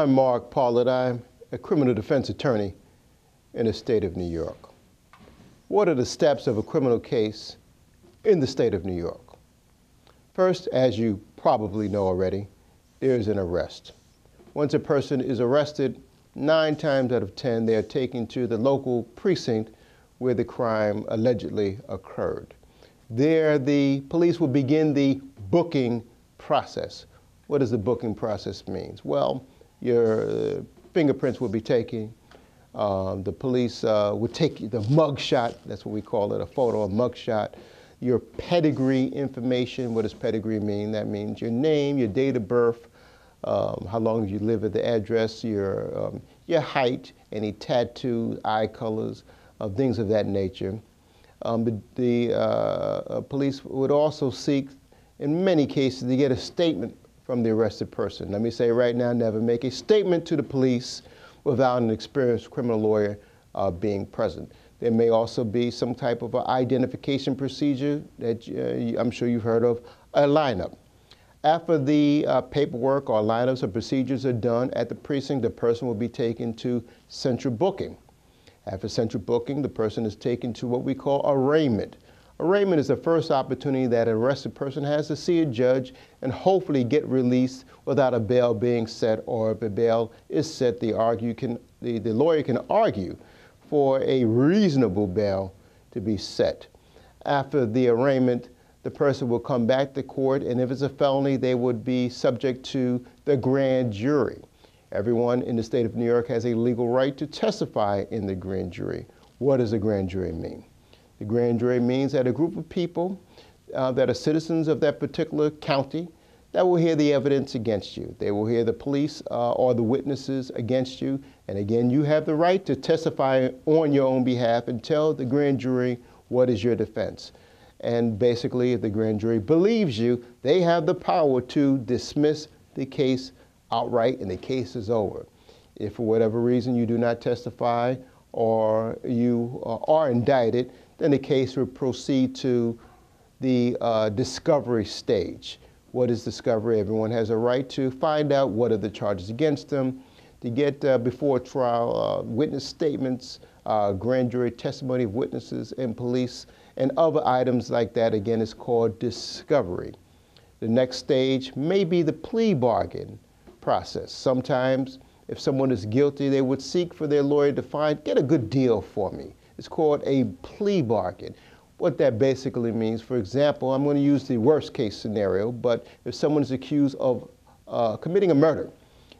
I'm Mark Pollard. I'm a criminal defense attorney in the state of New York. What are the steps of a criminal case in the state of New York? First, as you probably know already, there's an arrest. Once a person is arrested, 9 times out of 10, they are taken to the local precinct where the crime allegedly occurred. There, the police will begin the booking process. What does the booking process mean? Well, your fingerprints will be taken. The police would take the mug shot, that's what we call it, a photo, a mug shot. Your pedigree information, what does pedigree mean? That means your name, your date of birth, how long you live at the address, your height, any tattoos, eye colors, things of that nature. The police would also seek, in many cases, to get a statement from the arrested person. Let me say right now, never make a statement to the police without an experienced criminal lawyer being present. There may also be some type of identification procedure that I'm sure you've heard of, a lineup. After the paperwork or lineups or procedures are done at the precinct, the person will be taken to central booking. After central booking, the person is taken to what we call arraignment. Arraignment is the first opportunity that an arrested person has to see a judge and hopefully get released without a bail being set, or if a bail is set, the lawyer can argue for a reasonable bail to be set. After the arraignment, the person will come back to court, and if it's a felony, they would be subject to the grand jury. Everyone in the state of New York has a legal right to testify in the grand jury. What does a grand jury mean? The grand jury means that a group of people that are citizens of that particular county that will hear the evidence against you. They will hear the police or the witnesses against you. And again, you have the right to testify on your own behalf and tell the grand jury what is your defense. And basically, if the grand jury believes you, they have the power to dismiss the case outright, and the case is over. If for whatever reason you do not testify or you are indicted, then the case will proceed to the discovery stage. What is discovery? Everyone has a right to find out what are the charges against them, to get before trial witness statements, grand jury testimony of witnesses and police, and other items like that. Again, is called discovery. The next stage may be the plea bargain process. Sometimes, if someone is guilty, they would seek for their lawyer to get a good deal for me. It's called a plea bargain. What that basically means, for example, I'm going to use the worst case scenario, but if someone is accused of committing a murder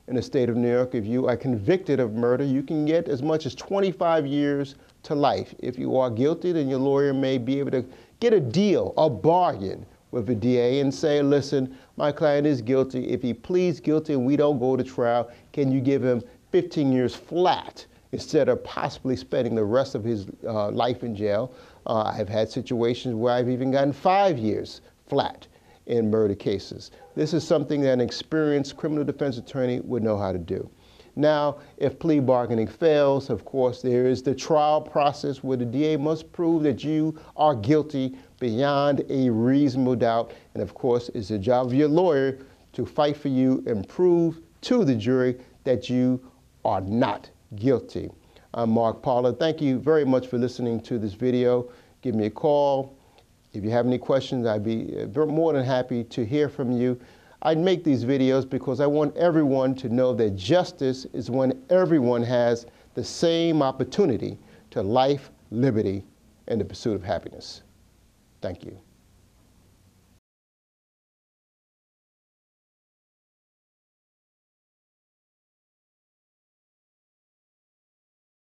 in the state of New York, if you are convicted of murder, you can get as much as 25 years to life. If you are guilty, then your lawyer may be able to get a deal, a bargain with the DA and say, listen, my client is guilty. If he pleads guilty and we don't go to trial, can you give him 15 years flat instead of possibly spending the rest of his life in jail? I've had situations where I've even gotten 5 years flat in murder cases. This is something that an experienced criminal defense attorney would know how to do. Now, if plea bargaining fails, of course, there is the trial process where the DA must prove that you are guilty beyond a reasonable doubt. And of course, it's the job of your lawyer to fight for you and prove to the jury that you are not guilty. I'm Mark Pollard. Thank you very much for listening to this video. Give me a call. If you have any questions, I'd be more than happy to hear from you. I make these videos because I want everyone to know that justice is when everyone has the same opportunity to life, liberty, and the pursuit of happiness. Thank you.